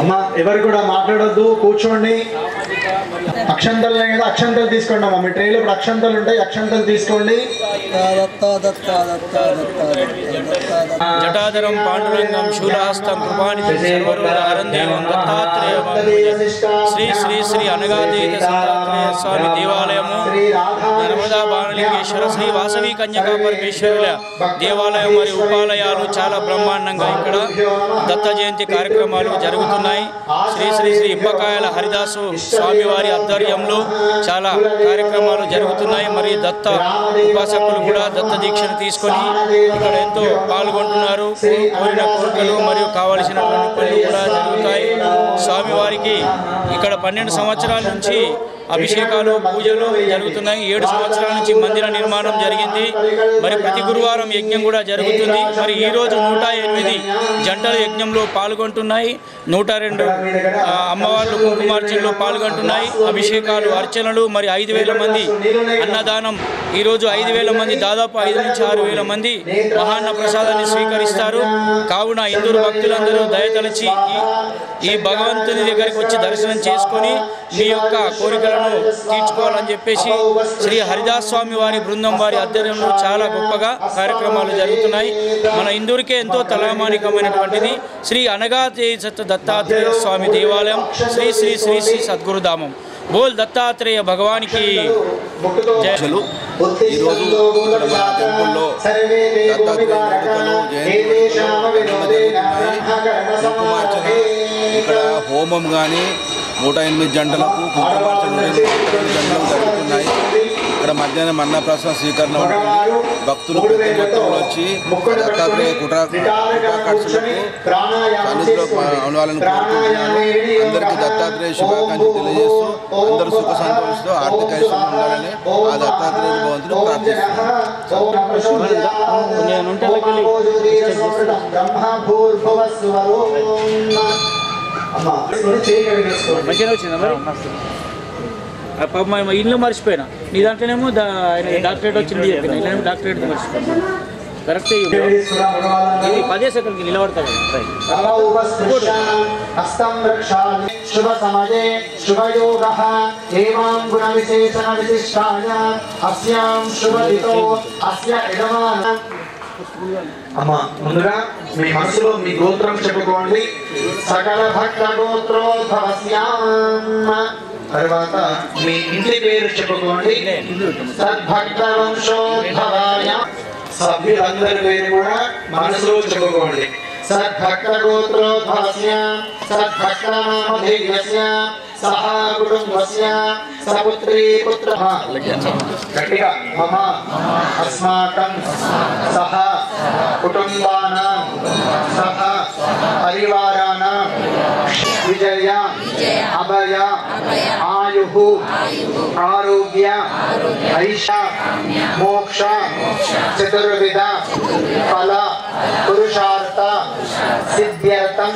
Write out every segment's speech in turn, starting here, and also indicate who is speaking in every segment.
Speaker 1: అమ్మ ఎవరు కూడా మాట్లాడొద్దు, కూర్చోండి. అక్షంతలు కదా, అక్షంతలు తీసుకోండి అమ్మ. మీ ట్రైలో ఇప్పుడు అక్షంతలు ఉంటాయి, అక్షంతలు తీసుకోండి.
Speaker 2: జటాధరం పాండురంగం శూలహస్తం కృపానిధి సర్వరూఢారందేవం దత్తాత్రేయం శ్రీ శ్రీ శ్రీ అనగాతీత దత్తాత్రేయ స్వామి దేవాలయము నర్మదా బాణలింగేశ్వర శ్రీ వాసవి కన్యకా పరమేశ్వరుల దేవాలయం మరియు ఉపాలయాలు చాలా బ్రహ్మాండంగా ఇక్కడ దత్త జయంతి కార్యక్రమాలు జరుగుతున్నాయి. శ్రీ శ్రీ శ్రీ ఇప్పకాయల హరిదాసు స్వామివారి ఆధ్వర్యంలో చాలా కార్యక్రమాలు జరుగుతున్నాయి. మరియు దత్త ఉపాసకులు కూడా దత్త దీక్షను తీసుకొని ఇక్కడ ఎంతో పాల్గొంటున్నారు. కోరిన కోరికలు మరియు కావలసినటువంటి పనులు కూడా జరుగుతాయి. స్వామివారికి ఇక్కడ 12 సంవత్సరాల నుంచి అభిషేకాలు పూజలు జరుగుతున్నాయి. 7 సంవత్సరాల నుంచి మందిర నిర్మాణం జరిగింది. మరి ప్రతి గురువారం యజ్ఞం కూడా జరుగుతుంది. మరి ఈరోజు 108 జంటల యజ్ఞంలో పాల్గొంటున్నాయి. 102 అమ్మవార్లు కుంకుమార్చనలో పాల్గొంటున్నాయి. అభిషేకాలు అర్చనలు మరి 5,000 మంది అన్నదానం. ఈరోజు 5,000 మంది, దాదాపు 5 నుంచి 6,000 మంది మహాన్న ప్రసాదాన్ని స్వీకరిస్తారు. కావున హిందూ భక్తులందరూ దయతలచి ఈ భగవంతుని దగ్గరికి వచ్చి దర్శనం చేసుకొని మీ యొక్క కోరికలను తీర్చుకోవాలని చెప్పేసి శ్రీ హరిదాస్ స్వామి వారి బృందం వారి ఆధ్వర్యంలో చాలా గొప్పగా కార్యక్రమాలు జరుగుతున్నాయి. మన ఇందూరుకే ఎంతో తలామానికమైనటువంటిది శ్రీ అనగాతీత దత్తాత్రేయ స్వామి దేవాలయం, శ్రీ శ్రీ శ్రీ శ్రీ సద్గురుధామం. బోల్ దత్తాత్రేయ భగవానికి జయలు.
Speaker 3: ఈరోజు ఇక్కడ మన టెంపుల్లో కుంకుమార్చన, ఇక్కడ హోమం కానీ 108 జంటలకు కుంకుమార్చన 108 గంటలకు జరుగుతున్నాయి. ఇక్కడ మధ్యాహ్నం అన్నప్రసాద స్వీకరణ ఉంటుంది. భక్తులు పెద్ద మొత్తంలో వచ్చి దత్తాత్రేయ కృపాకర్షులకు సన్నిధిలో అవనాలను కోరుకుంటున్నాను. అందరికీ దత్తాత్రేయ శుభాకాంక్షలు తెలియజేస్తూ అందరూ సుఖ సంతోషంతో ఆర్థిక ఐశ్వర్యం ఉండాలని ఆ దత్తాత్రేయ భగవంతుని ప్రార్థిస్తున్నాను.
Speaker 1: అమ్మా చేయి కడిగేసుకోండి.
Speaker 2: మంచిగా వచ్చిందా మరి? పాప మా ఇల్లు మర్చిపోయినా, నీ దాంట్లోనేమో డాక్టరేట్ వచ్చింది చెప్పిన, ఇల్లు డాక్టరేట్ మర్చిపోయినా. కరెక్ట్ ఇది 10 సెకండ్కి నిలబడతాడు.
Speaker 1: హస్తం రక్షామి శుభ సమయే శుభయోగః ఏవాం గుణ విశేషణ విశిష్టాయ అస్యాం శుభదితో అస్య యజమాన. అమ్మ ముందుగా మీ మనసులో మీ గోత్రం చెప్పుకోండి. సకల భక్త గోత్రోద్భవస్యాం. తర్వాత మీ ఇంటి పేరు చెప్పుకోండి. సద్భక్త వంశోద్భవాయ. సభ్యులందరి పేరు కూడా మనసులో చెప్పుకోండి. సద్భక్త గోత్రోద్భవస్య సద్భక్త నామధేయస్య సహ కుటుంబస్య సపుత్రీ పుత్ర. గట్టిగా మమ అస్మాకం సహ కుటుంబానాం సహ పరివారానాం విజయ అభయ ఆయుః ఆరోగ్య ఐష మోక్ష చతుర్విధ ఫల పురుషార్థ సిద్ధ్యర్థం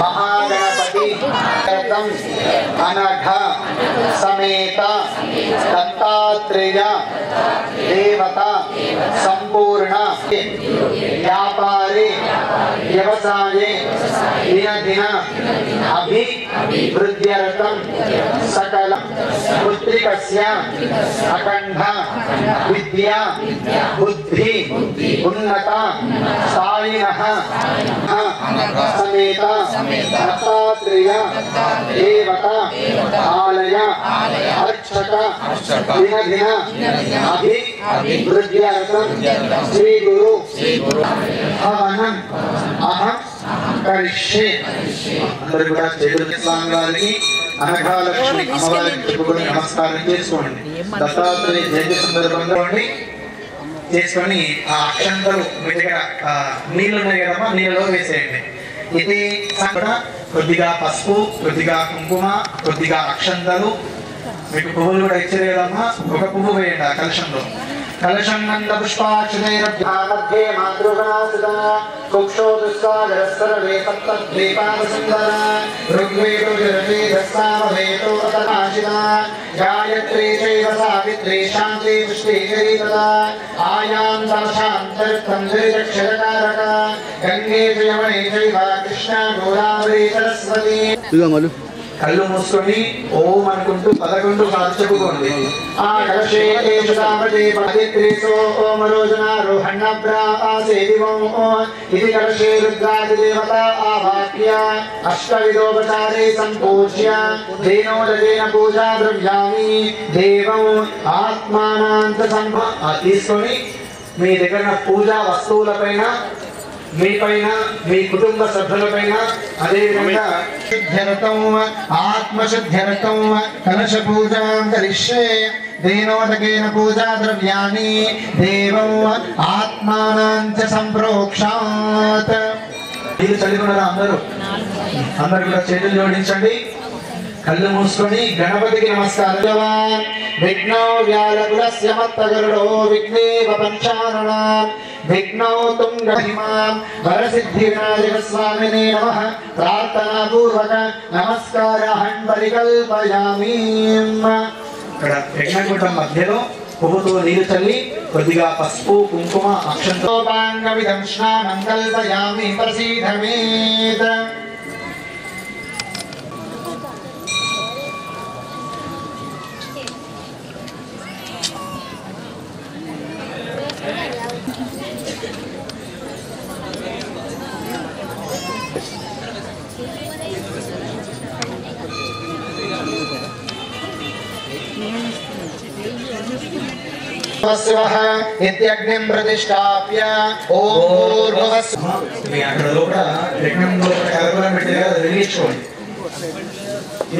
Speaker 1: మహాగణపతి అనఘ సమేత దత్తాత్రేయ దేవత సంపూర్ణ వ్యాపారే వ్యవసాయే దినదిన అభివృద్ధ్యర్థం సకల పుత్రికస్య అఖండ విద్యా బుద్ధి ఉన్నత స్థాయినః సమేత దత్తాత్రేయ దేవత ఆలయ అర్చక దినదిన అభివృద్ధ్యర్థం శ్రీ గురు హవనం అహం కరిష్యే. అందరూ కూడా చేతులకి స్వామి వారికి అనఘాలక్ష్మి అమ్మవారికి చెప్పుకొని నమస్కారం చేసుకోండి. దత్తాత్రేయ జయంతి సందర్భంగా చేసుకొని ఆ అక్షంతలు మీ దగ్గర నీళ్ళు ఉన్నాయి కదమ్మా, నీళ్ళలో వేసేయండి. ఇది కొద్దిగా పసుపు, కొద్దిగా కుంకుమ, కొద్దిగా అక్షంతలు. మీకు పువ్వులు కూడా ఇచ్చేది కదమ్మా, ఒక పువ్వు వేయండి ఆ కలశంలో. కలశం నంద పుష్పాక్షరే మాతృగణాసుత కుక్షో దుస్సాగరస్సర్వే సప్తద్వీపావసుందర ఋగ్వేదో జరవేదస్సామవేదో రతనాశిత గాయత్రీ చైవ సావిత్రీ శాంతి పుష్టికరీ తదా ఆయాం దశాంతర్థం త్రిదక్షరకారక గంగే యమునే చైవ కృష్ణ గోదావరి సరస్వతి. కళ్ళు మూసుకొని ఓం అనుకుంటూ 11 సార్లు చెప్పుకోండి. ఆ కలశే దేశతామజే పదిత్రేసో ఓం రోజనారోహణబ్రాసేదివం ఇది కలశే రుద్రాది దేవత ఆవాక్య అష్టవిధోపచారే సంపూజ్య దేనోదజేన పూజా ద్రవ్యామి దేవం ఆత్మానాంత సంభ. తీసుకొని మీ దగ్గర పూజా వస్తువులపైన, మీపైన, మీ కుటుంబ సభ్యులపైన, అదేవిధంగా శుద్ధ్యర్థం ఆత్మశుద్ధ్యర్థం కలశ పూజాం కరిష్యే దేనోదకేన పూజా ద్రవ్యాన్ని దేవం ఆత్మానాంచ సంప్రోక్షాత్. మీరు చదువుకున్నారా అందరూ? అందరు కూడా చేతులు జోడించండి, కళ్ళు మూసుకొని గణపతికి నమస్కారం. విఘ్నో వ్యాలకులస్య మత్తగరుడో విఘ్నేవ పంచానన విఘ్నో తుంగహిమాం వరసిద్ధి వినాయక స్వామినే నమః. ప్రార్థనా పూర్వక నమస్కారాన్ పరికల్పయామి. ఇక్కడ యజ్ఞకూటం మధ్యలో పువ్వుతో నీరు చల్లి కొద్దిగా పసుపు, కుంకుమ, అక్షంతోపాంగవిధం స్నానం కల్పయామి ప్రసీదమేత. ఇత్యగ్నిం ప్రతిష్టాప్య ఓం భూర్భువస్సుః. మీ అక్కడ లోపల యజ్ఞంలో కర్పూరం పెట్టి వెలిగించుకోండి.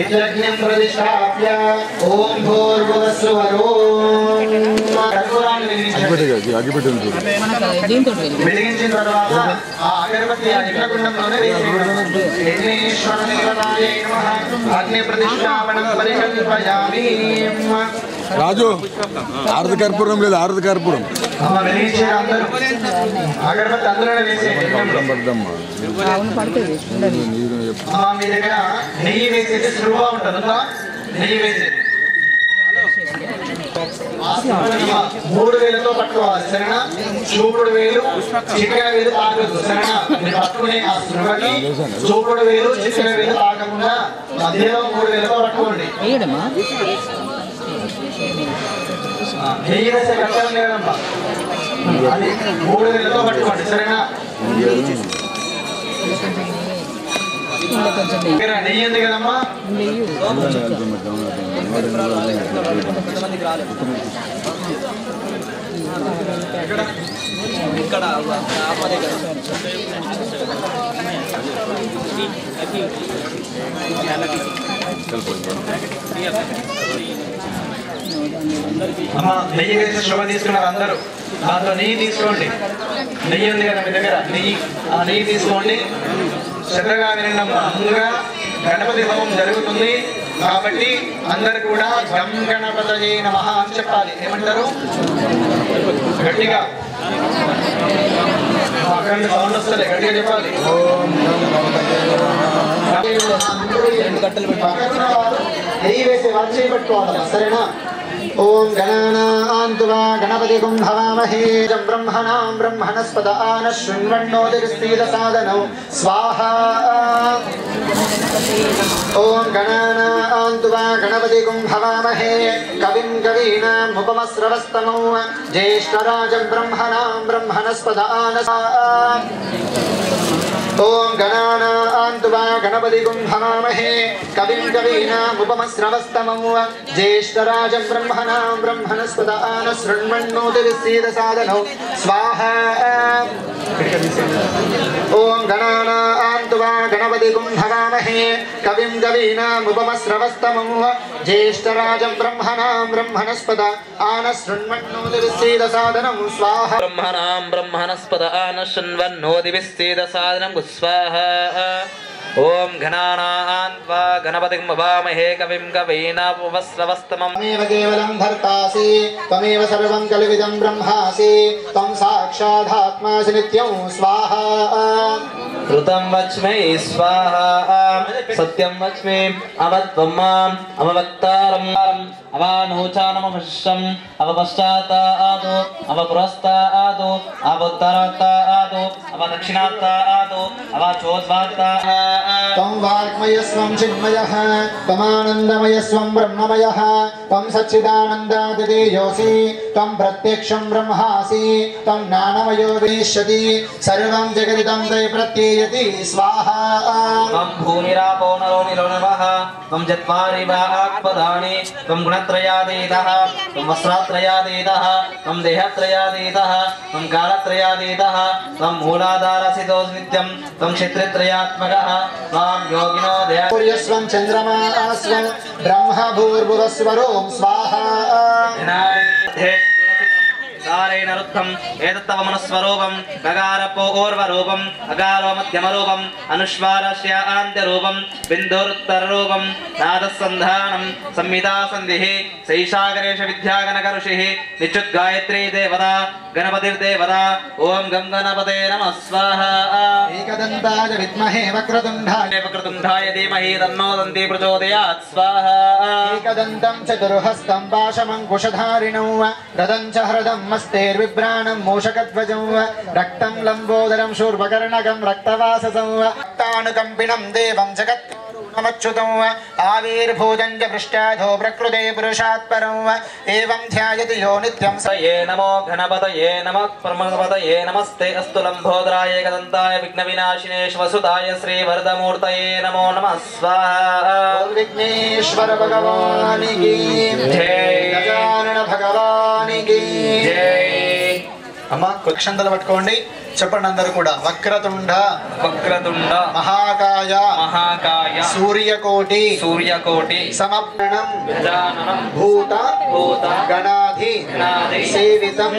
Speaker 1: ఇత్యగ్నిం ప్రతిష్టాప్య ఓం భూర్భువస్సుః. కర్పూరాన్ని వెలిగించిన తర్వాత ఆ అగరబత్తి ఆ యజ్ఞకుండంలోనే వేసేయండి. యజ్ఞేశ్వర దేవతాయై నమః. అగ్ని ప్రతిష్టాపనం పరికల్పయామి.
Speaker 4: రాజు ఆరతి కర్పూరం లేదు, ఆరతి కర్పూరం
Speaker 1: అమ్మ వెలిగించారు అందరూ. అగరబత్తి అందులోనే వేసేయండి. అమ్మ మీ దగ్గర నెయ్యి వేసేది సులువుగా ఉంటుంది. నెయ్యి వేసేది 3 వేలతో పట్టుకోవాలి, సరేనా? చూపుడు వేలు చిటికెన వేలు తాగదు, సరేనా? మీరు పట్టుకునే ఆ శృంగకి చూపుడు వేలు చిటికెన వేలు తాగకుండా మధ్యలో 3 వేలతో పట్టుకోండి. నెయ్యి వేసే కష్టం లేదమ్మా, అది 3 వేలతో పట్టుకోండి, సరేనా? నెయ్యి ఉంది కదమ్మా, నెయ్యి వేసి శుభ తీసుకున్నారు అందరూ. దాంట్లో నెయ్యి తీసుకోండి. నెయ్యి ఉంది కదా మీ దగ్గర, నెయ్యి ఆ నెయ్యి తీసుకోండి. శ్రద్ధగా వినండి. ముందుగా గణపతి హోమం జరుగుతుంది కాబట్టి అందరు కూడా గం గణపతయే నమః అని చెప్పాలి. ఏమంటారు? గట్టిగా అక్కడ సౌండ్ వస్తుంది, గట్టిగా చెప్పాలి. నెయ్యి వేసి వారు చేపట్టుకోవాలి, సరేనా? ఓం గణానాన్త్వా గణపతిం హవామహే బ్రహ్మణాం బ్రహ్మణస్పద ఆన శృణ్వన్నోదిర్స్థిత సాధనౌ స్వాహా. ఓం గణానాన్త్వా గణపతిం హవామహే కవిం కవీనాం ఉపమస్రవస్తమౌ జ్యేష్ఠరాజం బ్రహ్మణాం బ్రహ్మణస్పద ఆన. ఓం గణానాన్త్వా గణపతిం హవామహే కవిం కవీనాం ఉపమస్రవస్తమౌ జ్యేష్ఠరాజం బ్రహ్మణాం బ్రహ్మణస్పద ఆన శృణ్వన్నోతిర్స్థిత సాధనౌ స్వాహా. ఓం గణానాన్త్వా గణపతిం హవామహే కవిం కవీనాం ఉపమస్రవస్తమౌ జ్యేష్ఠరాజం బ్రహ్మణాం బ్రహ్మణస్పద ఆన శృణ్వన్నోతిర్స్థిత సాధనం స్వాహా.
Speaker 5: బ్రహ్మణాం బ్రహ్మణస్పద ఆన శృణ్వన్నోతిర్స్థిత సాధనం స్వాహా. ఓం గణానాన్త్వా గణపతిం హవామహే కవిం కవీనాముపమస్రవస్తమం.
Speaker 1: త్వమేవ కేవలం భర్తాసి త్వమేవ సర్వం కల్విదం బ్రహ్మాసి త్వం సాక్షాదాత్మాసి నిత్యం స్వాహా.
Speaker 5: ఋతం వచ్మే స్వాహా. సత్యం వచ్మే అవత్వం మాం అవవక్తారం అవానూచానమవశం అవపశ్చాత్తాదు అవపురస్తాదు అవోత్తరాత్తాదు అవదక్షిణాత్తాదు అవచోద్వాత్తాదు.
Speaker 1: త్వం వాగ్మయస్వం చిన్మయః త్వమానందమయస్వం బ్రహ్మమయః త్వం సచ్చిదానందాదిదేయోసి త్వం ప్రత్యక్షం బ్రహ్మాసి త్వం జ్ఞానమయో వేష్యతి సర్వం జగదిదం తే ప్రత్యేయతి స్వాహా.
Speaker 5: త్వం భూమిరాపో నరో నిరోనవః త్వం చత్వారి వాక్పదాని త్వం గుణత్రయాదీతః త్వం వస్త్రత్రయాదీతః త్వం దేహత్రయాదీతః త్వం కాలత్రయాదీతః త్వం మూలాధారసితోస్ నిత్యం త్వం క్షేత్రత్రయాత్మకః త్వం యోగినో
Speaker 1: సూర్యస్వం చంద్రమాస్వం బ్రహ్మ భూర్భువస్వరోం స్వాహా.
Speaker 5: కారేణ రుద్ధం ఏతత్తవ మనస్వరూపం గగారపో ఓర్వరూపం అగారో మధ్యమరూపం అనుష్వారస్య ఆంత్యరూపం బిందురుత్తరరూపం నాదస్సంధానం సంహితా సంధిః శైషాగరేష విద్యాగణక ఋషిః నిత్యుద్గాయత్రీ దేవతా గణపతిర్దేవతా. ఓం గం గణపతే నమః స్వాహా.
Speaker 1: ఏకదంతాయ విద్మహే వక్రతుండాయ
Speaker 5: వక్రతుండాయ ధీమహి తన్నో దంతి ప్రచోదయాత్ స్వాహా.
Speaker 1: ఏకదంతం చతుర్హస్తం పాశమంకుశధారిణౌ రథం చ హ్రదం మస్తేర్విభ్రాణం మూషకధ్వజం రక్తం లంబోదరం శూర్పకర్ణకం రక్తవాససం రక్తానుకంపినం దేవం జగత్ నమచ్యుతం ఆవిర్భూతం చ పృష్ఠాధో ప్రకృతే పురుషాత్ పరం ఏవం ధ్యాయతి యో నిత్యం.
Speaker 5: ఏ నమో గణపతయే నమః పరమపతయే నమస్తే అస్తు లంబోదరాయ ఏకదంతాయ విఘ్న వినాశినే శ్వసుతాయ శ్రీ వరదమూర్తయే నమో నమః స్వాహా.
Speaker 1: విఘ్నేశ్వర భగవానికి జై, గజానన భగవానికి
Speaker 5: జై.
Speaker 1: అమ్మ అక్షంతలు పట్టుకోండి, చెప్పండి అందరూ కూడా. వక్రతుండ
Speaker 5: వక్రతుండ
Speaker 1: మహాకాయ
Speaker 5: మహాకాయ
Speaker 1: సూర్యకోటి
Speaker 5: సూర్యకోటి
Speaker 1: సమప్రణం
Speaker 5: గజాననం
Speaker 1: భూత
Speaker 5: భూత
Speaker 1: గణాధి
Speaker 5: గణాధి
Speaker 1: సేవితం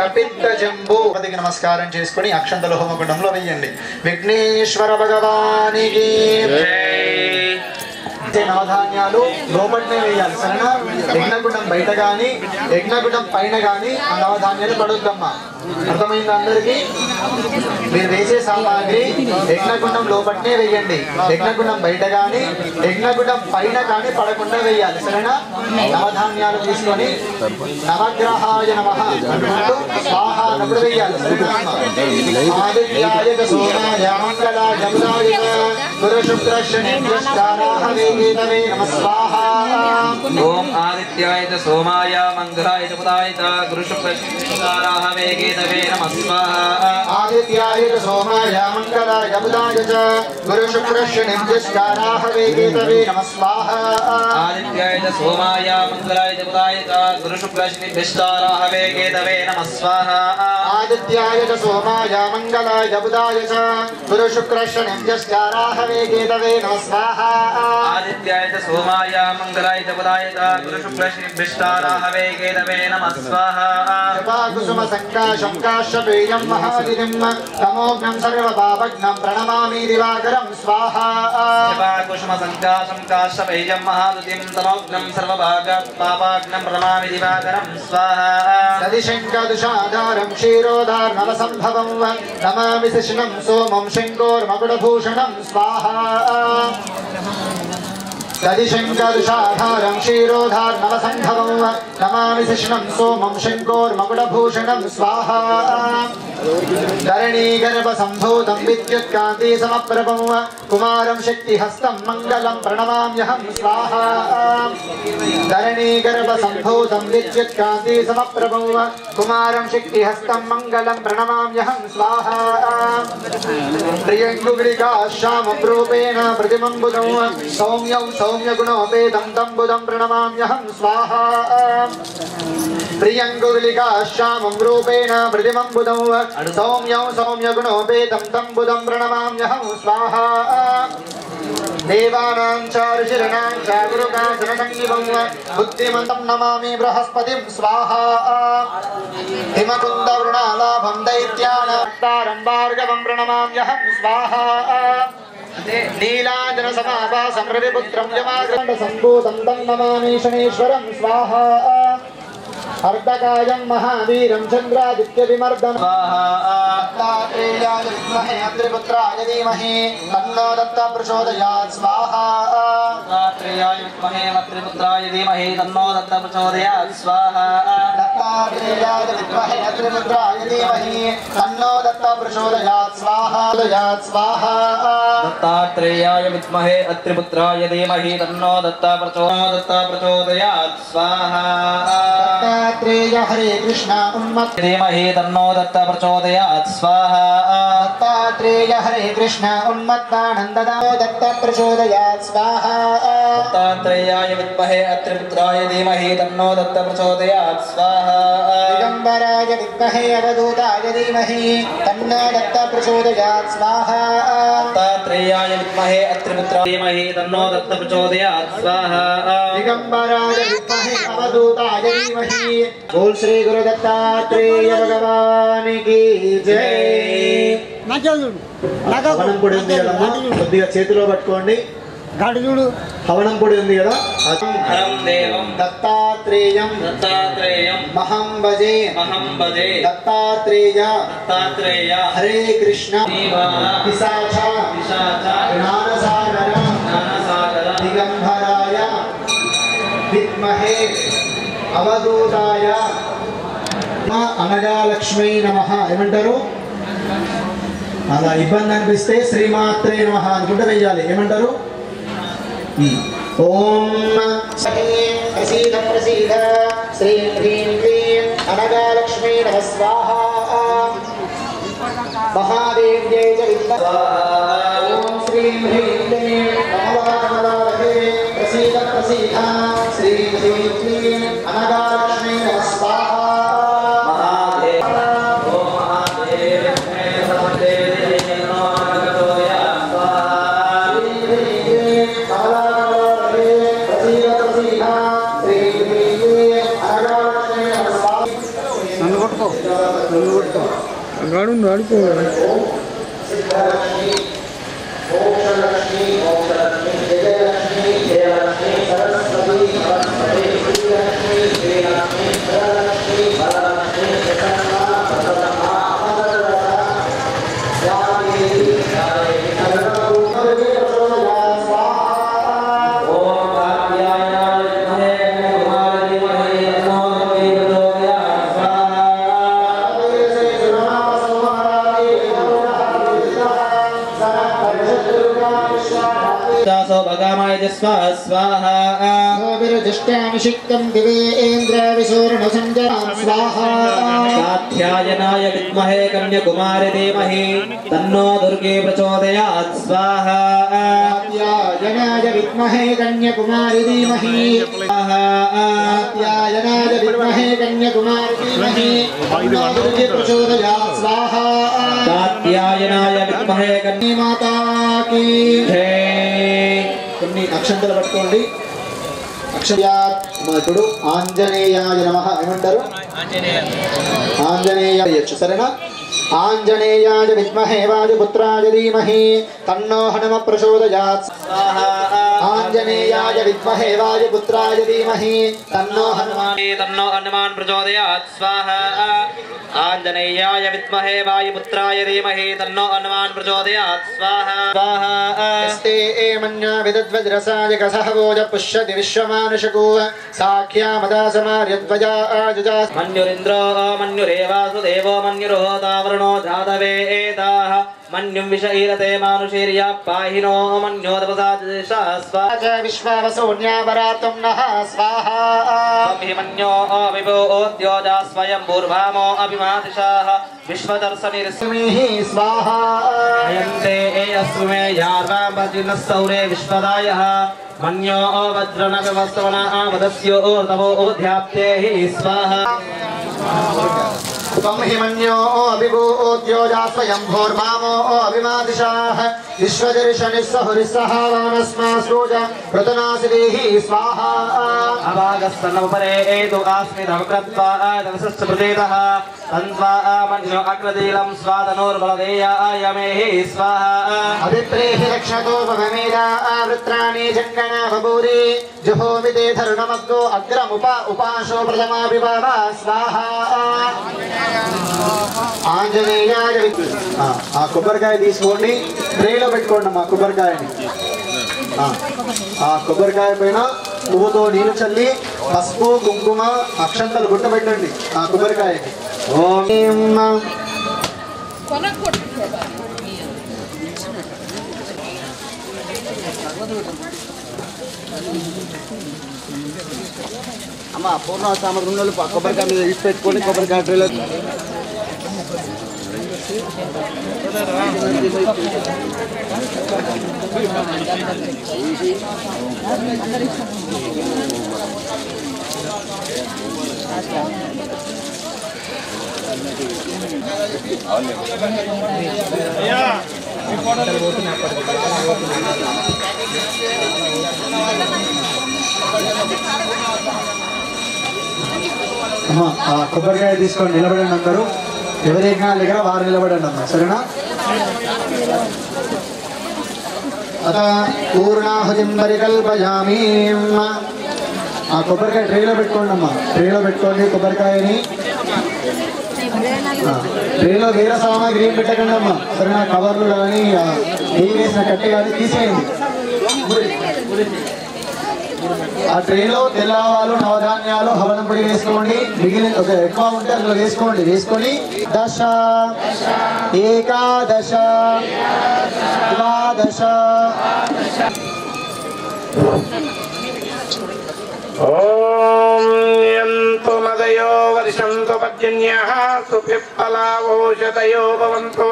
Speaker 1: కపిత్త జంబు. పదికి నమస్కారం చేసుకుని అక్షంతలు హోమకుండంలో వెయ్యండి. విఘ్నేశ్వర భగవానికి
Speaker 5: జై.
Speaker 1: నవధాన్యాలు లోపలనే వేయాలి సరేనా. యజ్ఞగుండం బయట కానీ యజ్ఞగుండం పైన కానీ నవధాన్యాలు పడుద్దమ్మా. అర్థమైంది అందరికీ? మీరు వేసే సామాగ్రి యజ్ఞగుండం లోపలనే వేయండి. యజ్ఞగుండం బయట కానీ యజ్ఞగుండం పైన కానీ పడకుండా వేయాలి సరేనా. నవధాన్యాలు తీసుకొని నవగ్రహాయ నమః అంటూ స్వాహ అన్నప్పుడు వేయాలి సరేనా. ఆదిత్యాయ సోమాయ మంగళాయ బుధాయ గురు శుక్ర శని జ్యేష్ఠానాహవేగేతవే నమః స్వాహ.
Speaker 5: ఓం ఆదిత్యాయ సోమాయ మంగళాయ బుధాయ గురు శుక్ర శని జ్యేష్ఠానాహవేగేతవే నమః స్వాహ.
Speaker 1: ఆదిత్యాయ సోమాయ మంగళాయ బుధాయ గురు శుక్ర శని జ్యేష్ఠానాహవేగేతవే నమః స్వాహ.
Speaker 5: ఆదిత్యాయ సోమాయ మంగళాయ బుధాయ గురు శుక్ర శని జ్యేష్ఠానాహవేగేతవే నమః స్వాహ.
Speaker 1: ఆదిత్యాయ సోమాయ మంగళాయ బుధాయ గురు శుక్ర శని జ్యేష్ఠానాహవేగేతవే నమః స్వాహ.
Speaker 5: ఆదిత్యాయ సోమాయ మంగళాయ బుధాయ గురు శుక్ర శని జ్యేష్ఠానాహవేగేతవే నమః స్వాహ.
Speaker 1: కుసుమ సంకాశం కాశ్యపేయం మహాదినం తమోగ్నం సర్వపాపగ్నం ప్రణమామి దివాకరం స్వాహ.
Speaker 5: కుసుమ సంకాశం కాశ్యపేయం మహాదుతిం తమోగ్నం సర్వపాపగ్నం ప్రణమామి దివాకరం స్వాహ.
Speaker 1: సదిశంకదుషాధారం క్షీరోదార్ణవ సంభవం నమామి శిష్ణం సోమం శంకోర్మకుటభూషణం స్వాహ. దదిశంకరుషాధారం క్షీరోధార్ణవ సంభవం నమామి శిష్ణం సోమం శంకోర్మకుటభూషణం స్వాహ. ధరణీ గర్భ సంభూతం విద్యుత్కాంతి సమప్రభం కుమారం శక్తిహస్తం మంగళం ప్రణమామ్యహం స్వాహ. ధరణీ గర్భ సంభూతం విద్యుత్కాంతి సమప్రభం కుమారం శక్తిహస్తం మంగళం ప్రణమామ్యహం స్వాహ. ప్రియంగుగ్రికా శ్యామం రూపేణ ప్రతిమం బుధం సౌమ్యం సౌమ్యగుణోపేతం తం బుధం ప్రణమామ్యహం స్వాహ. ప్రియంగుగ్లికా శ్యామం రూపేణ ప్రతిమం బుధం సౌమ్యం సౌమ్యగుణోపేతం తం బుధం ప్రణమామ్యహం స్వాహ. దేవానాం చ ఋషిరణాం చ గురుకాశనసంగివం బుద్ధిమంతం నమామి బృహస్పతిం స్వాహ. హిమకుంద వృణాలాభం దైత్యానాం భార్గవం ప్రణమామ్యహం స్వాహ. నీలాంజన సమాభాసం రవిపుత్రం యమాగ్రంథ సంభూతం తం నమామి శనీశ్వరం స్వాహ. అర్ధకాయం మహావీరం చంద్రాదిత్య విమర్దనం దత్తాత్రేయాయ విద్మహే అత్రిపుత్రాయ ధీమహి తన్నో దత్త ప్రచోదయాత్ స్వాహ.
Speaker 5: దత్తాత్రేయాయ విద్మహే అత్రిపుత్రాయ ధీమహి తన్నో దత్త ప్రచోదయాత్ స్వాహ.
Speaker 1: దత్తాత్రేయాయ విద్మహే అత్రిపుత్రాయ ధీమహి తన్నో దత్త ప్రచోదయాత్ స్వాహ. స్వాహ.
Speaker 5: దత్తాత్రేయాయ విద్మహే అత్రిపుత్రాయ ధీమహి తన్నో దత్త ప్రచోదయాత్ స్వాహ.
Speaker 1: దత్తాత్రేయ హరే కృష్ణ ఉన్మత్
Speaker 5: ధీమహి తన్నో దత్త ప్రచోదయాత్ స్వాహ.
Speaker 1: దత్తాత్రేయ హరే కృష్ణ ఉన్మత్తానందదా దత్త ప్రచోదయాత్ స్వాహ.
Speaker 5: దత్తాత్రేయాయ విద్మహే అత్రిపుత్రాయ ధీమహి తన్నో దత్త ప్రచోదయాత్ స్వాహ.
Speaker 1: దిగంబరాయ విద్మహే అవధూతాయ ధీమహి తన్నో దత్త ప్రచోదయాత్ స్వాహ.
Speaker 5: దత్తాత్రేయాయ విద్మహే అత్రిపుత్రాయ ధీమహి తన్నో దత్త ప్రచోదయాత్ స్వాహ.
Speaker 1: దిగంబరాయ విద్మహే అవధూతాయ ధీమహి. బోల్ శ్రీ గురు దత్తాత్రేయ భగవానికి జై. హవనం పొడి ఉంది కదమ్మా, కొద్దిగా చేతిలో పట్టుకోండి. హవనం పొడి ఉంది కదా,
Speaker 5: హరం దేవం
Speaker 1: దత్తాత్రేయం
Speaker 5: దత్తాత్రేయం
Speaker 1: మహం భజే
Speaker 5: మహం భజే.
Speaker 1: దత్తాత్రేయ
Speaker 5: దత్తాత్రేయ
Speaker 1: హరే కృష్ణ పిశాచ జ్ఞానసాగర
Speaker 5: జ్ఞానసాగర
Speaker 1: దిగంబరాయ విద్మహే అవధూతాయ అనగాలక్ష్మీ నమః. ఏమంటారు? అలా ఇబ్బంది అనిపిస్తే శ్రీమాత్రే నమః అనుకుంటే వెయ్యాలి. ఏమంటారు? ఓం ప్రసీద ప్రసీద శ్రీ హ్రీం క్లీం అనగాలక్ష్మీ నమః స్వాహ. మహాదేవ్యై చ విద్మహే ఓం శ్రీం హ్రీం క్లీం కమలాకమలాలకే ప్రసీద ప్రసీద శ్రీ హ్రీం క్లీం అనగాలక్ష్మీ నమః స్వాహ. మోక్షలక్ష్మి జయలక్ష్మి
Speaker 5: भगामाय स्वाहा
Speaker 6: स्वाहाभिर्जिष्टामिषिक्तं दिवेन्द्रविसूर्णसञ्जरां स्वाहा
Speaker 5: कात्यायनाय विद्महे कन्याकुमारी धीमहि तन्नो दुर्गे प्रचोदयात् स्वाहा
Speaker 6: कात्यायनाय विद्महे कन्याकुमारी धीमहि कात्यायनाय विद्महे कन्याकुमारी धीमहि तन्नो दुर्गे प्रचोदयात् स्वाहा
Speaker 5: कात्यायनाय विद्महे
Speaker 6: कन्या माता की కొన్ని అక్షంతలు పట్టుకోండి. అక్షయాత్మకుడు ఆంజనేయాయ నమః ఏమంటారు? ఆంజనేయ సరేనా? ఆంజనేయాయ విద్మహే వాయుపుత్రాయ ధీమహి తన్నో హనుమ ప్రచోదయాత్. ఆంజనేయాయ విద్మహే వాయుపుత్రాయ ధీమహి తన్నో
Speaker 5: హనుమాన్ ప్రచోదయాత్ స్వాహా. ఆంజనేయాయ విద్మహే వాయుపుత్రాయ ధీమహి తన్నో హనుమాన్ ప్రచోదయాత్ స్వాహా.
Speaker 6: స్వాహాస్తే మన్యా విదద్వజ్రసాయ కసహవోజ పుష్యతి విశ్వమానుషకో సాఖ్యామదా సమార్యద్వజా ఆజుజా
Speaker 5: మన్యురింద్రో మన్యురేవాసుదేవో మన్యురోహతావరుణో జాతవేదాః మన్యుం విషైరతే మానుషీర్య పాహినో మన్యోదపసాజ
Speaker 6: విశ్వావసోన్యావరాతం నః స్వాహా.
Speaker 5: మన్యో విభోద్యోజా స్వయం పూర్వామో అభిమాదిశాః విశ్వదర్శనిర్స్మిః
Speaker 6: స్వాహా.
Speaker 5: అయంతే అస్మే యార్వాం వజ్రనః సౌరే విశ్వదాయః మన్యో వజ్రన వ్యవస్తవన వదస్యో తవో ధ్యాప్తేః స్వాహా.
Speaker 6: హిమన్యో అభిభూద్యోజా స్వయం భూర్మామో అభిమాదిశాః విశ్వదర్శనిస్సహురిస్సహావానస్మాస్రోజ ప్రతనాసిరీః స్వాహా.
Speaker 5: అభాగస్తనోపరేతు ఆస్మిదమృత్వా దవసస్స ప్రదేతః తన్వా మన్యో అగ్రదీలం స్వాదనోర్బలదేయాయమేః స్వాహా.
Speaker 6: అభిప్రేహి రక్షతో భవమేదా వృత్రాణి జంగనా బభూరి జుహోమితే ధరుణమగ్గో ఉపాశో ప్రథమాభిభావ స్వాహా. ఆంజనేయాయ ఆ కొబ్బరికాయ తీసుకోండి, ట్రేలో పెట్టుకోండి అమ్మా కొబ్బరికాయని. ఆ కొబ్బరికాయ పైన పువ్వుతో నీళ్లు చల్లి పసుపు కుంకుమ అక్షంతలు గుట్టబెట్టండి ఆ కొబ్బరికాయకి. ఓం
Speaker 4: అమ్మ పూర్ణ సామగ్రి ఉన్న వాళ్ళు కొబ్బరికాయ మీద ఇచ్చి పెట్టుకోండి. కొబ్బరికాయ ట్రేలో
Speaker 6: అమ్మా ఆ కొబ్బరికాయ తీసుకొని నిలబడండి అందరూ. ఎవరైనా దగ్గర వారు నిలబడండి అమ్మా, సరేనా? అత పూర్ణాహుతిం పరికల్పయామి. ఆ కొబ్బరికాయ ట్రేలో పెట్టుకోండి అమ్మా, ట్రేలో పెట్టుకోండి కొబ్బరికాయని. ట్రేలో వేరే సామాగ్రి ఏం పెట్టకండి అమ్మా, సరేనా? కవర్లు కానీ నెయ్యి వేసిన కట్టె కానీ తీసేయండి. ఆ ట్రేలో తెల్లవాలు నవధాన్యాలు హవనం పొడి వేసుకోండి. మిగిలిన ఒక ఎక్కువ ఉంటే అందులో వేసుకొని దశ ఏకాదశ ద్వాదశ
Speaker 7: యంతు మదయో వర్షంతు పర్జన్యః సుపిప్పలావోషతయో భవంతు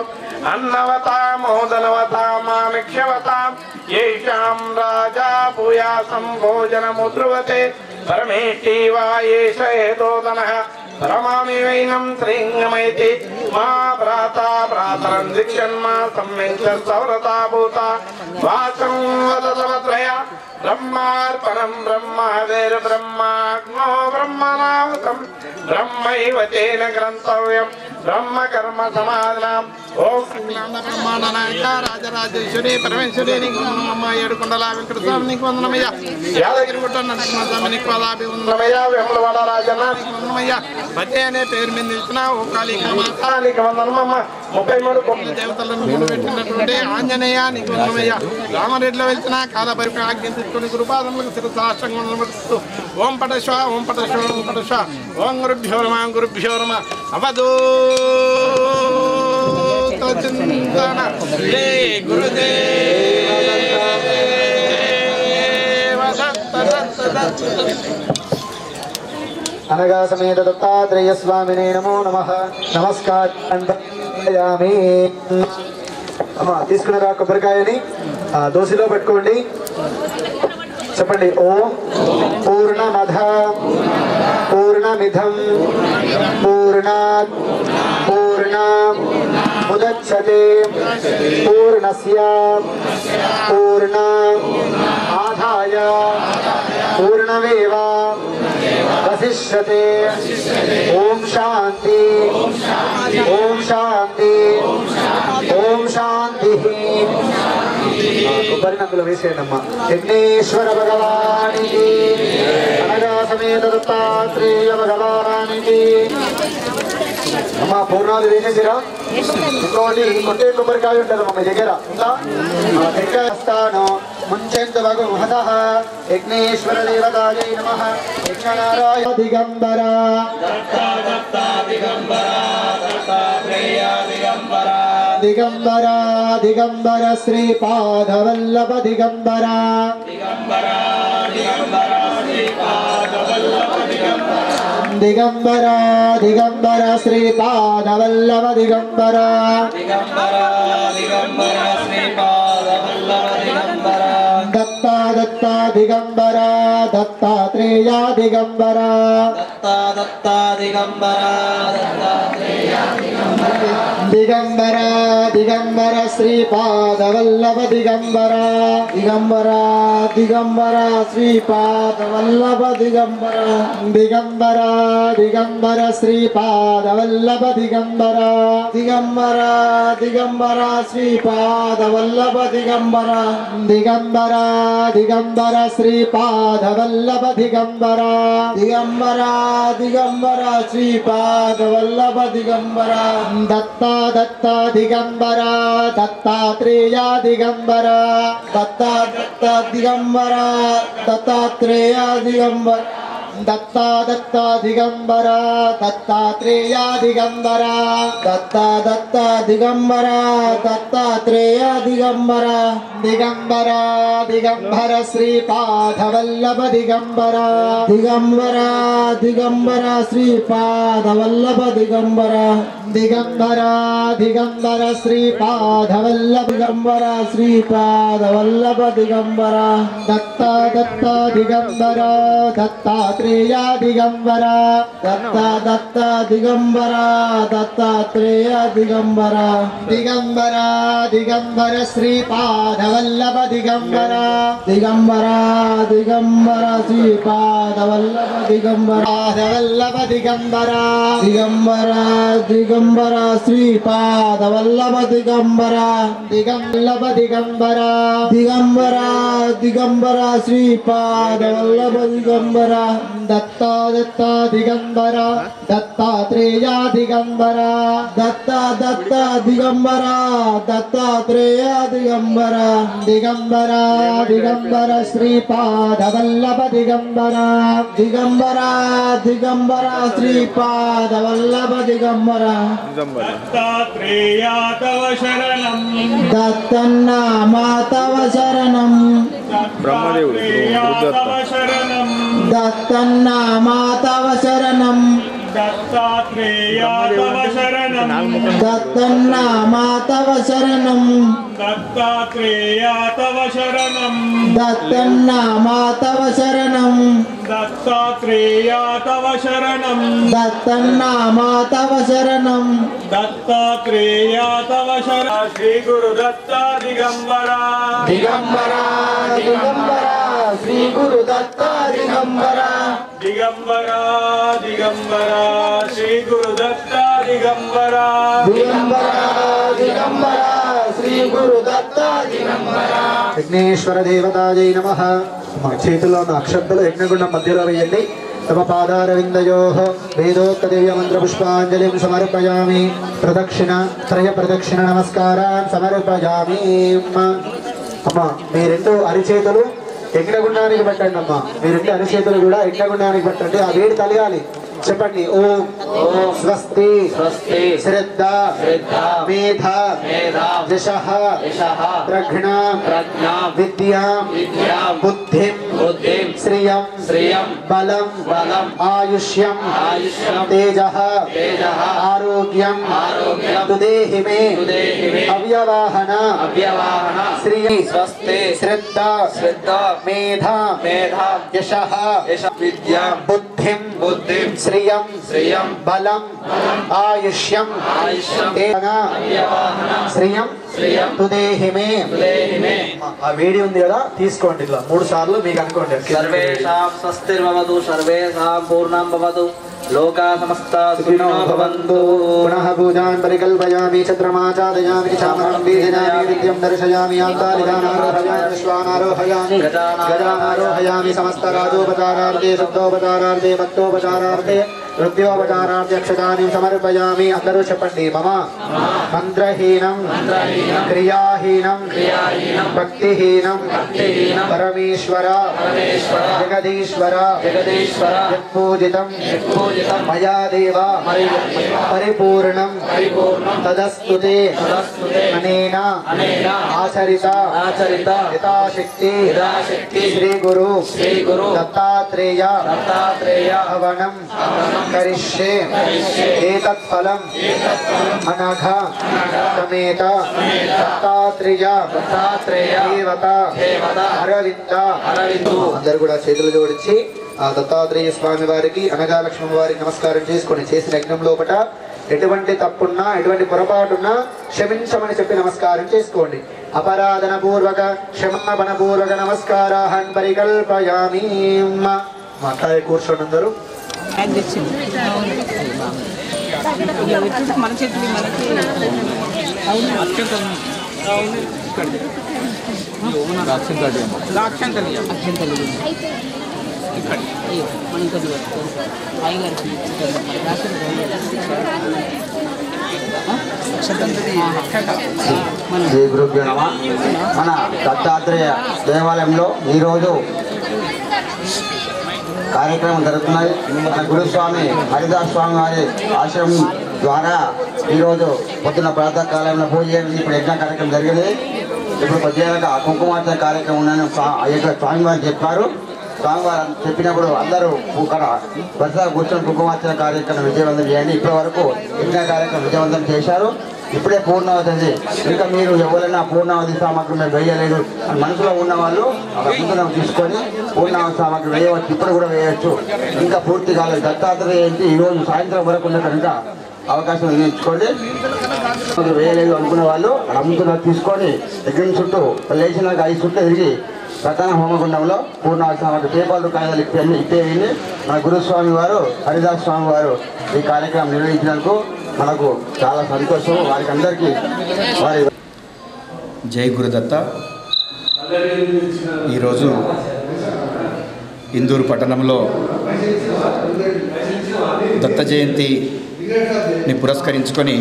Speaker 7: అన్నవతామోదనవతామామిక్షవతాం యేషాం రాజా భూయాసం భోజనముద్రువతే పరమేష్టి వా ఏష హేతోదనః పరమామి వైనం శ్రీంగమైతి మా భ్రాతరం దిక్షన్మా సమ్మించ సౌరతా భూత వాచం వదతమత్రయ బ్రహ్మార్పణం బ్రహ్మవేర్ బ్రహ్మాగ్నో బ్రహ్మనావతం బ్రహ్మైవ తేన గ్రంథవ్యం బ్రహ్మ కర్మ సమాధానం. ఓం బ్రహ్మాండనాయక రాజరాజేశ్వరి పరమేశ్వరి నీకు వందనమమ్మ. ఏడుకొండల వెంకట స్వామి నీకు వందనమయ్య. యాదగిరి గుట్ట నరసింహ స్వామి నీకు పదాభి వందనమయ్య. వెంబలవాడ రాజన్న నీకు వందనమయ్య. భజే అనే పేరు మీద నిలిచిన ఓ కాళికామాత నీకు వందనమమ్మ. 33 కోట్ల దేవతలను పెట్టినటువంటి ఆంజనేయ నీకు వందనమయ్య. రామరెడ్డిలో వెళ్తున్న కాలభైరవ ఆజ్ఞ తీసుకుని గురుపాదములకు శిరసాష్టంగా నమస్కరిస్తూ ఓం పటశ్వ ఓం పటశ్వ ఓం పటశ్వ ఓం గురుభ్యో నమః గురుభ్యో నమః. అవధూ చింతన గురుదేవ
Speaker 6: అనగా సమేత దత్తాత్రేయ స్వామినే నమో నమః. నమస్కారం తీసుకున్నారా కొబ్బరికాయని దోశలో పెట్టుకోండి. చెప్పండి ఓం పూర్ణమధ పూర్ణమిధం పూర్ణాత్ పూర్ణముదచ్యతే పూర్ణస్య పూర్ణమాదాయ పూర్ణమేవా వశిష్యతే. ఓం శాంతి ఓం శాంతి ఓం శాంతి. కొబ్బరి నందులో వేసేయండి అమ్మా. యజ్ఞేశ్వర భగవానికి అనగా సమేత దత్తాత్రేయ భగవానికి. అమ్మా పూర్ణాలు వేసేసిరా. ఇంకోటి కొట్టే కొబ్బరికాయ ఉంటుంది అమ్మ మీ దగ్గర ఉందా? స్థానం ముంచెందు భగవత యజ్ఞేశ్వర దేవతాయై నమః. యజ్ఞనారాయణ దిగంబర దిగంబర దిగంబర శ్రీపాదవల్లభ దిగంబర దిగంబర దిగంబర శ్రీపాదవల్లభ దిగంబర దత్తా దత్తా దిగంబర దత్తాత్రేయ దిగంబర దిగంబర దిగంబర శ్రీపాదవల్లభ దిగంబర దిగంబర దిగంబర శ్రీపాదవల్లభ దిగంబర దిగంబర దిగంబర శ్రీపాదవల్లభ దిగంబర దిగంబర దిగంబర శ్రీపాదవల్లభ దిగంబర దిగంబర దిగంబర శ్రీపాదవల్లభ దిగంబర దిగంబర దిగంబర శ్రీపాదవల్లభ దిగంబర దత్తా దత్తా దిగంబర దత్తాత్రేయ దిగంబర దత్తా దత్తా దిగంబర దత్తాత్రేయ దిగంబర దత్తా దత్తా దిగంబర దత్తాత్రేయ దిగంబర దత్తా దత్తా దిగంబర దత్తాత్రేయ దిగంబర దిగంబర దిగంబర శ్రీపాదవల్లభ దిగంబర దిగంబర దిగంబర శ్రీపాదవల్లభ దిగంబర దిగంబర దిగంబర శ్రీపాదవల్లభ దిగంబర శ్రీపాదవల్లభ దిగంబర దత్తా దత్తా దిగంబర దత్తాత్రేయ దిగంబర దత్తా దత్తా దిగంబర దత్తాత్రేయ దిగంబర దిగంబర దిగంబర శ్రీపాదవల్లభ దిగంబర దిగంబర దిగంబర శ్రీపాదవల్లభ దిగంబర పాదవల్లభ దిగంబర దిగంబర దిగంబర శ్రీపాదవల్లభ దిగంబర దిగంబర దిగంబర దిగంబర దిగంబర శ్రీపాదవల్లభ దిగంబర దత్తా దత్తా దిగంబర దత్తాత్రేయ దిగంబర దత్తా దత్తా దిగంబర దత్తాత్రేయ దిగంబర దిగంబర దిగంబర శ్రీపాదవల్లభ దిగంబర దిగంబర దిగంబర శ్రీపాదవల్లభ దిగంబర
Speaker 2: దత్తాత్రేయ తవ శరణం
Speaker 6: దత్తన్నామా తవ శరణం
Speaker 2: బ్రహ్మదేవుడు తవ శరణం
Speaker 6: దత్తన్నామా తవ శరణం
Speaker 2: దత్తాత్రేయ తవ శరణం
Speaker 6: దత్తన్నామా తవ శరణం
Speaker 2: దత్తాత్రేయ తవ శరణం
Speaker 6: దత్తన్నామా తవ శరణం
Speaker 2: దత్తాత్రేయ తవ శరణం
Speaker 6: దత్తన్నామా తవ శరణం
Speaker 2: దత్తాత్రేయ తవ శరణం శ్రీ గురు దత్తా దిగంబర
Speaker 6: దిగంబర దిగంబర శ్రీ గురు దత్తా దిగంబర
Speaker 2: దిగంబర దిగంబర శ్రీ గురు దత్తా దిగంబర
Speaker 6: దిగంబర దిగంబర శ్రీ గురు దత్తా దిగంబర. యజ్ఞేశ్వర దేవతాయై నమః. మా చేతిలో ఉన్న అక్షంతలు యజ్ఞగుండం మధ్యలో వేయండి. తమ పాదారవిందయోః వేదోక్త దివ్య మంత్ర పుష్పాంజలిం సమర్పయామి. ప్రదక్షిణ త్రయ ప్రదక్షిణ నమస్కారాన్ సమర్పయామి. అమ్మా మీ రెండు అరిచేతులు యజ్ఞగుండానికి పెట్టండి. అమ్మా మీ రెండు అరిచేతులు కూడా యజ్ఞగుండానికి పెట్టండి. ఆ వేడి తలగాలి. చెప్పండి. ఓం స్వస్తి శ్రద్ధ మేధ యశః ప్రజ్ఞాం విద్యాం బుద్ధిం శ్రియం బలం ఆయుష్యం తేజః ఆరోగ్యం తుదేహి మే అవ్యవాహన శ్రియం శ్రద్ధ మేధ యశః బుద్ధిం శ్రియం బలం ఆయుష్యం శ్రియం తుదేహి మే. ఆ వేడి ఉంది కదా, తీసుకోండి ఇట్లా 3 సార్లు మీకు అనుకోండి.
Speaker 5: సర్వేషాం స్వస్తిర్భవతు సర్వేషాం పూర్ణం భవతు లోకా సమస్తా సుఖినో భవంతు.
Speaker 6: పునః పూజాన్ పరికల్పయామి చంద్రమాచాదయామి చామరం బీజయామి నిత్యం దర్శయామి ఆంతాలిదానారోహయామి విశ్వానారోహయామి గజానారోహయామి సమస్త రాజోపచారార్థే శుద్ధోపచారార్థే భక్తోపచారార్థే హృదయోపచారార్థే అక్షతాని సమర్పయామి. అందరూ చెప్పండి. మమ మంత్రహీనం క్రియాహీనం భక్తిహీనం పరమేశ్వర జగదీశ్వర యత్పూజితం మయా దేవ పరిపూర్ణం తదస్తుతే అనేన ఆచరిత యథాశక్తి శ్రీ గురు దత్తాత్రేయ హవనం కరిష్యే. ఏతత్ ఫలం అనఘ సమేత దత్తాత్రేయ దేవత అరవింద. అందరూ కూడా చేతులు జోడించి ఆ దత్తాత్రేయ స్వామి వారికి అనగా లక్ష్మణ వారికి నమస్కారం చేసుకొని చేసిన యజ్ఞం లోపల ఎటువంటి తప్పున్నా ఎటువంటి పొరపాటున్నా క్షమించమని చెప్పి నమస్కారం చేసుకోండి. అపరాధన పూర్వక క్షమాపణ పూర్వక నమస్కారాన్ పరికల్పయామి. మాట్లాడే కూర్చోండి అందరూ.
Speaker 8: మన చేతులు మనకి
Speaker 4: శ్రీ గురుభ్యో నమః. మన దత్తాత్రేయ దేవాలయంలో ఈరోజు కార్యక్రమం జరుగుతున్నాయి. మన గురుస్వామి హరిదాస్ స్వామి వారి ఆశ్రమం ద్వారా ఈరోజు పొద్దున్న ప్రాతకాలంలో పూజ చేసి ఇప్పుడు యజ్ఞ కార్యక్రమం జరిగింది. ఇప్పుడు కొద్దిగా కుంకుమార్చన కార్యక్రమం ఉందని స్వామివారు చెప్పారు. స్వామివారు చెప్పినప్పుడు అందరూ ఇక్కడ వరుసగా కూర్చొని కుంకుమార్చన కార్యక్రమం విజయవంతం చేయండి. ఇప్పటి వరకు యజ్ఞ కార్యక్రమం విజయవంతం చేశారు. ఇప్పుడే పూర్ణావతి. ఇంకా మీరు ఎవరైనా పూర్ణావతి సామగ్రి మేము వేయలేదు అని మనసులో ఉన్న వాళ్ళు ముందున తీసుకొని పూర్ణావతి సామగ్రి వేయవచ్చు. ఇప్పుడు కూడా వేయవచ్చు. ఇంకా పూర్తి కాలేదు. దత్తాత్రేయ ఏంటి ఈరోజు సాయంత్రం వరకు ఉన్న కనుక అవకాశం వినియోగించుకోండి. వేయలేదు అనుకునే వాళ్ళు అమ్ముతున్న తీసుకొని దగ్గర చుట్టూ లేచినాక 5 చుట్టూ తిరిగి ప్రధాన హోమగుండంలో పూర్ణావతి సామగ్రి పేపర్లు కాయలు ఇప్పేవి మన గురుస్వామి వారు హరిదాస్ స్వామి వారు ఈ కార్యక్రమం నిర్వహించినందుకు మనకు చాలా సంతోషం. వారికి అందరికీ వారి
Speaker 2: జై గురుదత్త. ఈరోజు ఇందూరు పట్టణంలో దత్త జయంతిని పురస్కరించుకొని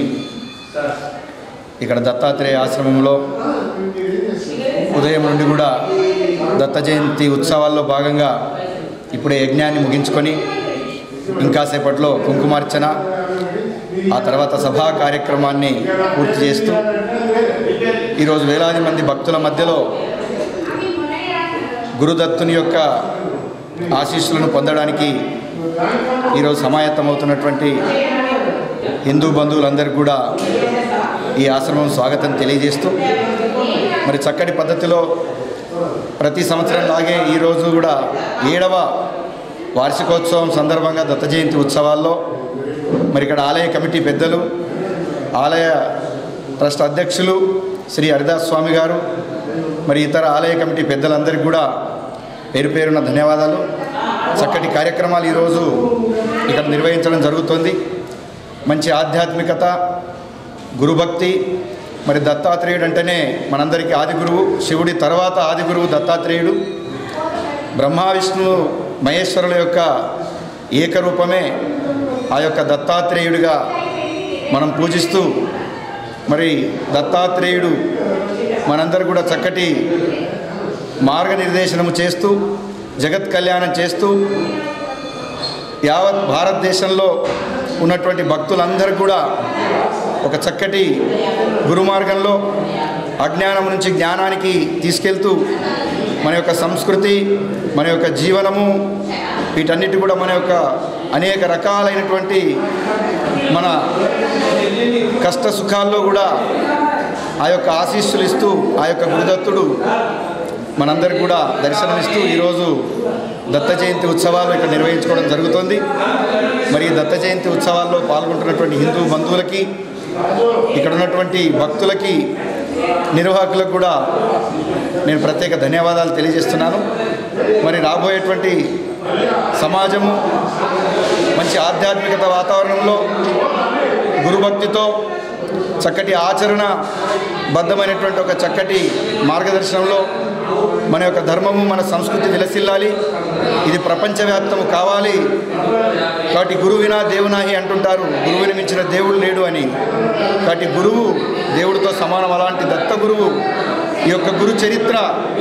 Speaker 2: ఇక్కడ దత్తాత్రేయ ఆశ్రమంలో ఉదయం నుండి కూడా దత్త జయంతి ఉత్సవాల్లో భాగంగా ఇప్పుడే యజ్ఞాన్ని ముగించుకొని ఇంకాసేపట్లో కుంకుమార్చన, ఆ తర్వాత సభా కార్యక్రమాన్ని పూర్తి చేస్తూ ఈరోజు వేలాది మంది భక్తుల మధ్యలో గురుదత్తుని యొక్క ఆశీస్సులను పొందడానికి ఈరోజు సమాయత్తమవుతున్నటువంటి హిందూ బంధువులందరికీ కూడా ఈ ఆశ్రమం స్వాగతం తెలియజేస్తూ మరి చక్కటి పద్ధతిలో ప్రతి సంవత్సరంలాగే ఈరోజు కూడా 7వ వార్షికోత్సవం సందర్భంగా దత్త జయంతి ఉత్సవాల్లో మరి ఇక్కడ ఆలయ కమిటీ పెద్దలు, ఆలయ ట్రస్ట్ అధ్యక్షులు శ్రీ హరిదాస్ స్వామి గారు, మరి ఇతర ఆలయ కమిటీ పెద్దలందరికీ కూడా పేరు పేరున ధన్యవాదాలు. చక్కటి కార్యక్రమాలు ఈరోజు ఇక్కడ నిర్వహించడం జరుగుతుంది. మంచి ఆధ్యాత్మికత, గురుభక్తి. మరి దత్తాత్రేయుడు అంటేనే మనందరికీ ఆది గురువు. శివుడి తర్వాత ఆది గురువు దత్తాత్రేయుడు. బ్రహ్మ విష్ణు మహేశ్వరుల యొక్క ఏకరూపమే ఆ యొక్క దత్తాత్రేయుడిగా మనం పూజిస్తూ మరి దత్తాత్రేయుడు మనందరూ కూడా చక్కటి మార్గనిర్దేశనము చేస్తూ జగత్ కళ్యాణం చేస్తూ
Speaker 8: యావత్ భారతదేశంలో ఉన్నటువంటి భక్తులందరూ కూడా ఒక చక్కటి గురు మార్గంలో అజ్ఞానం నుంచి జ్ఞానానికి తీసుకెళ్తూ మన యొక్క సంస్కృతి, మన యొక్క జీవనము, వీటన్నిటి కూడా మన యొక్క అనేక రకాలైనటువంటి మన కష్ట సుఖాల్లో కూడా ఆ యొక్క ఆశీస్సులు ఇస్తూ ఆ యొక్క గురుదత్తుడు మనందరికీ కూడా దర్శనమిస్తూ ఈరోజు దత్త జయంతి ఉత్సవాలు ఇక్కడ నిర్వహించుకోవడం జరుగుతుంది. మరి దత్త జయంతి ఉత్సవాల్లో పాల్గొంటున్నటువంటి హిందూ బంధువులకి, ఇక్కడ ఉన్నటువంటి భక్తులకి, నిర్వాహకులకు కూడా నేను ప్రత్యేక ధన్యవాదాలు తెలియజేస్తున్నాను. మరి రాబోయేటువంటి సమాజము మంచి ఆధ్యాత్మికత వాతావరణంలో గురుభక్తితో చక్కటి ఆచరణ బద్ధమైనటువంటి ఒక చక్కటి మార్గదర్శనంలో మన యొక్క ధర్మము, మన సంస్కృతి విలసిల్లాలి. ఇది ప్రపంచవ్యాప్తము కావాలి. కాబట్టి గురువినా దేవునాహి అంటుంటారు, గురువుని మించిన దేవుడు లేడు అని. కాబట్టి గురువు దేవుడితో సమానం. అలాంటి దత్త గురువు ఈ యొక్క గురు చరిత్ర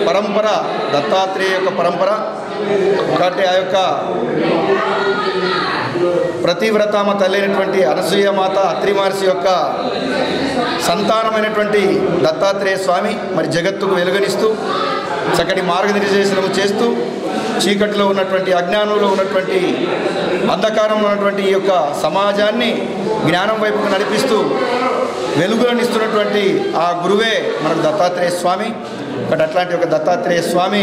Speaker 8: పరంపర, దత్తాత్రేయ యొక్క పరంపర. కాబట్టి ఆ యొక్క ప్రతివ్రతామ తల్లైనటువంటి అనసూయమాత, అత్రి మహర్షి యొక్క సంతానమైనటువంటి దత్తాత్రేయ స్వామి మరి జగత్తుకు వెలుగనిస్తూ చక్కటి మార్గనిర్దేశనము చేస్తూ చీకటిలో ఉన్నటువంటి, అజ్ఞానంలో ఉన్నటువంటి, అంధకారంలో ఉన్నటువంటి ఈ యొక్క సమాజాన్ని జ్ఞానం వైపుకు నడిపిస్తూ వెలుగులను ఇస్తున్నటువంటి ఆ గురువే మనకు దత్తాత్రేయ స్వామి. బట్ అట్లాంటి ఒక దత్తాత్రేయ స్వామి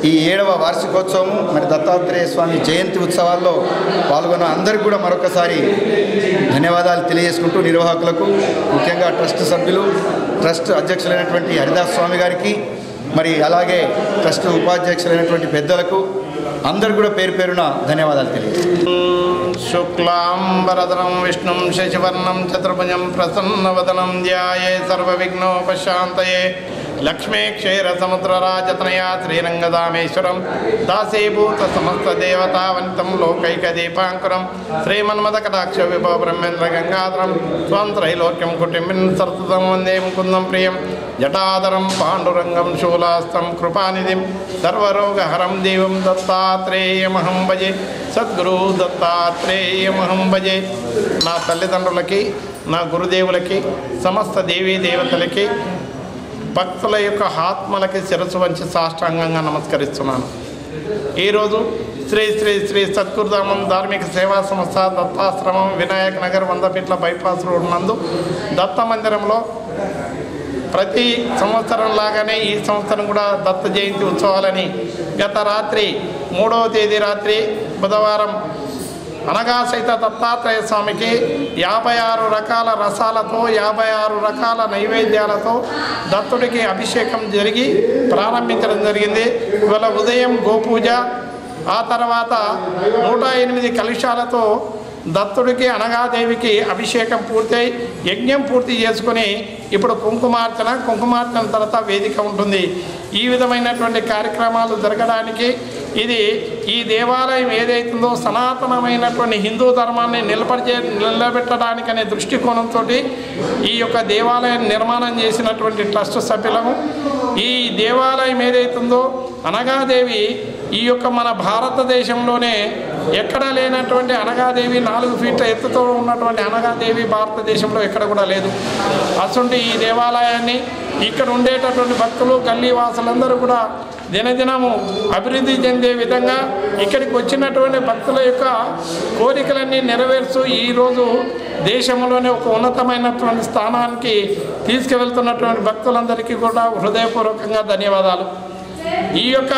Speaker 8: ఈ 7వ వార్షికోత్సవము మరి దత్తాత్రేయ స్వామి జయంతి ఉత్సవాల్లో పాల్గొన్న అందరికీ కూడా మరొకసారి ధన్యవాదాలు తెలియజేసుకుంటూ, నిర్వాహకులకు, ముఖ్యంగా ట్రస్ట్ సభ్యులు, ట్రస్ట్ అధ్యక్షులైనటువంటి హరిదాస్ స్వామి గారికి, మరి అలాగే ట్రస్ట్ ఉపాధ్యక్షులైనటువంటి పెద్దలకు అందరు కూడా పేరు పేరున ధన్యవాదాలు తెలియజేస్తాను.
Speaker 7: శుక్లాంబరధరం విష్ణుం శశివర్ణం చతుర్భుజం ప్రసన్నవదనం ధ్యాయే సర్వవిఘ్నోపశాంతయే లక్ష్మీ క్షీర సముద్రరాజతనయా శ్రీరంగదామేశ్వరం దాసీభూత సమస్త దేవతావంతం లోకైకదీపాంకురం శ్రీమన్మద కటాక్ష విభవ బ్రహ్మేంద్ర గంగాధరం స్వం త్రైలోక్యం కుటుంబిన్ సర్తుతం వందే ముకుందం ప్రియం జటాధరం పాండురంగం శూలాస్తం కృపానిధిం సర్వరోగహరం దేవం దత్తాత్రేయమహం భజే. సద్గురు దత్తాత్రేయమహం భజే. నా తల్లిదండ్రులకి, నా గురుదేవులకి, సమస్త దేవీ దేవతలకి, భక్తుల యొక్క ఆత్మలకి శిరస్సు వంచి సాష్టాంగంగా నమస్కరిస్తున్నాను. ఈరోజు శ్రీ శ్రీ శ్రీ సద్గురుధామం ధార్మిక సేవా సంస్థ దత్తాశ్రమం వినాయక్ నగర్ 100 ఫీట్ల బైపాస్ రోడ్ నందు దత్త మందిరంలో ప్రతి సంవత్సరం లాగానే ఈ సంవత్సరం కూడా దత్త జయంతి ఉత్సవాలని గత రాత్రి 3వ తేదీ రాత్రి బుధవారం అనగా సైత దత్తాత్రేయ స్వామికి 56 రకాల రసాలతో 56 రకాల నైవేద్యాలతో దత్తుడికి అభిషేకం జరిగి ప్రారంభించడం జరిగింది. ఇవాళ ఉదయం గోపూజ, ఆ తర్వాత 108 కలశాలతో దత్తుడికి అనగాదేవికి అభిషేకం పూర్తయి యజ్ఞం పూర్తి చేసుకొని ఇప్పుడు కుంకుమార్చన తర్వాత వేదిక ఉంటుంది. ఈ విధమైనటువంటి కార్యక్రమాలు జరగడానికి ఇది ఈ దేవాలయం ఏదైతుందో సనాతనమైనటువంటి హిందూ ధర్మాన్ని నిలబెట్టడానికనే దృష్టికోణంతో ఈ యొక్క దేవాలయం నిర్మాణం చేసినటువంటి ట్రస్ట్ సభ్యులము. ఈ దేవాలయం ఏదైతుందో అనగాదేవి ఈ యొక్క మన భారతదేశంలోనే ఎక్కడా లేనటువంటి అనగాదేవి 4 ఫీట్ల ఎత్తుతో ఉన్నటువంటి అనగాదేవి భారతదేశంలో ఎక్కడ కూడా లేదు. అటువంటి ఈ దేవాలయాన్ని ఇక్కడ ఉండేటటువంటి భక్తులు, గల్లీ వాసులందరూ కూడా దినదినము అభివృద్ధి చెందే విధంగా ఇక్కడికి వచ్చినటువంటి భక్తుల యొక్క కోరికలన్నీ నెరవేర్చు ఈరోజు దేశంలోనే ఒక ఉన్నతమైనటువంటి స్థానానికి తీసుకువెళ్తున్నటువంటి భక్తులందరికీ కూడా హృదయపూర్వకంగా ధన్యవాదాలు. ఈ యొక్క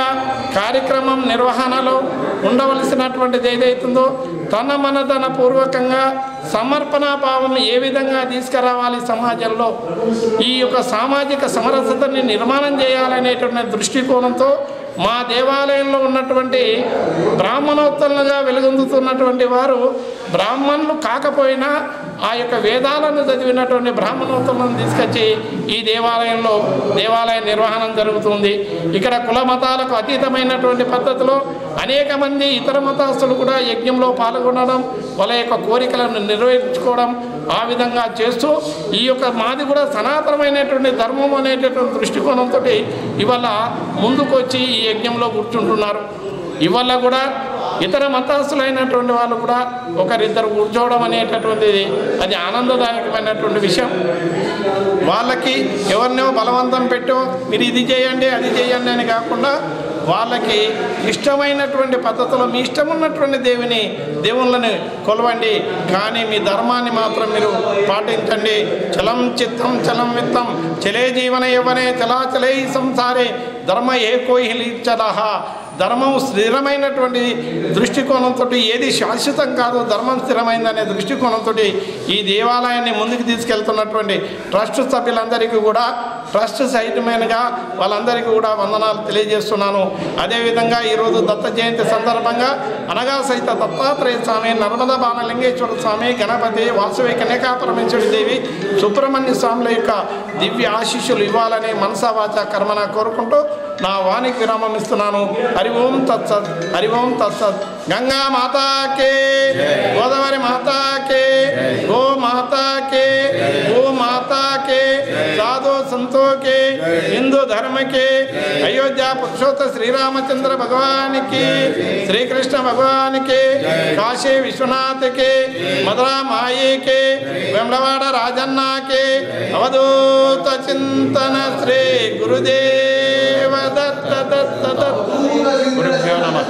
Speaker 7: కార్యక్రమం నిర్వహణలో ఉండవలసినటువంటిది ఏదైతుందో తన పూర్వకంగా సమర్పణాభావం ఏ విధంగా తీసుకురావాలి, సమాజంలో ఈ యొక్క సామాజిక సమరసతని నిర్మాణం చేయాలనేటువంటి దృష్టికోణంతో మా దేవాలయంలో ఉన్నటువంటి బ్రాహ్మణోత్తరులుగా వెలుగొందుతున్నటువంటి వారు బ్రాహ్మణులు కాకపోయినా ఆ యొక్క వేదాలను చదివినటువంటి బ్రాహ్మణోత్తరులను తీసుకొచ్చి ఈ దేవాలయంలో దేవాలయ నిర్వహణ జరుగుతుంది. ఇక్కడ కుల మతాలకు అతీతమైనటువంటి పద్ధతిలో అనేక మంది ఇతర మతస్థులు కూడా యజ్ఞంలో పాల్గొనడం, వాళ్ళ యొక్క కోరికలను నెరవేర్చుకోవడం, ఆ విధంగా చేస్తూ ఈ యొక్క మాది కూడా సనాతనమైనటువంటి ధర్మం అనేటటువంటి దృష్టికోణంతో ఇవాళ ముందుకు వచ్చి ఈ యజ్ఞంలో కూర్చుంటున్నారు. ఇవాళ కూడా ఇతర మతస్థులైనటువంటి వాళ్ళు కూడా ఒకరిద్దరు కూర్చోవడం అనేటటువంటిది అది ఆనందదాయకమైనటువంటి విషయం. వాళ్ళకి ఎవరినో బలవంతం పెట్టో మీరు ఇది చేయండి అది చేయండి అని కాకుండా వాళ్ళకి ఇష్టమైనటువంటి పద్ధతిలో మీ ఇష్టం ఉన్నటువంటి దేవుళ్ళని కొలవండి, కానీ మీ ధర్మాన్ని మాత్రం మీరు పాటించండి. చలం చిత్తం చలం విత్తం చలే జీవన యవ్వనే చలాచలే సంసారే ధర్మ ఏకోహిలి చలహ. ధర్మం స్థిరమైనటువంటి దృష్టికోణంతో, ఏది శాశ్వతం కాదు, ధర్మం స్థిరమైందనే దృష్టికోణంతో ఈ దేవాలయాన్ని ముందుకు తీసుకెళ్తున్నటువంటి ట్రస్ట్ సభ్యులందరికీ కూడా, ట్రస్ట్ సైతమైనగా వాళ్ళందరికీ కూడా వందనాలు తెలియజేస్తున్నాను. అదేవిధంగా ఈరోజు దత్త జయంతి సందర్భంగా అనగా సహిత దత్తాత్రేయ స్వామి, నర్మదా బాణలింగేశ్వర స్వామి, గణపతి, వాసవి కన్యకా పరమేశ్వరి దేవి, సుబ్రహ్మణ్య స్వాముల యొక్క దివ్య ఆశీస్సులు ఇవ్వాలని మనసా వాచ కర్మన కోరుకుంటూ నా వాణికి విరామం ఇస్తున్నాను. హరి ఓం తత్సత్, హరి ఓం తత్సత్. గంగా మాతాకే, గోదావరి మాతాకే, గో మాతాకే, గో మాతాకే, సాధు సంతోకే, హిందూ ధర్మకే, అయోధ్య పురుషోత్త శ్రీరామచంద్ర భగవానికి, శ్రీకృష్ణ భగవానికి, కాశీ విశ్వనాథకే, మధురా మాయేకే, వెంబడవాడ రాజన్నకే, అవధూత చింతన శ్రీ గురుదేవ దత్త దత్త దత్త. గురుభ్యో నమః.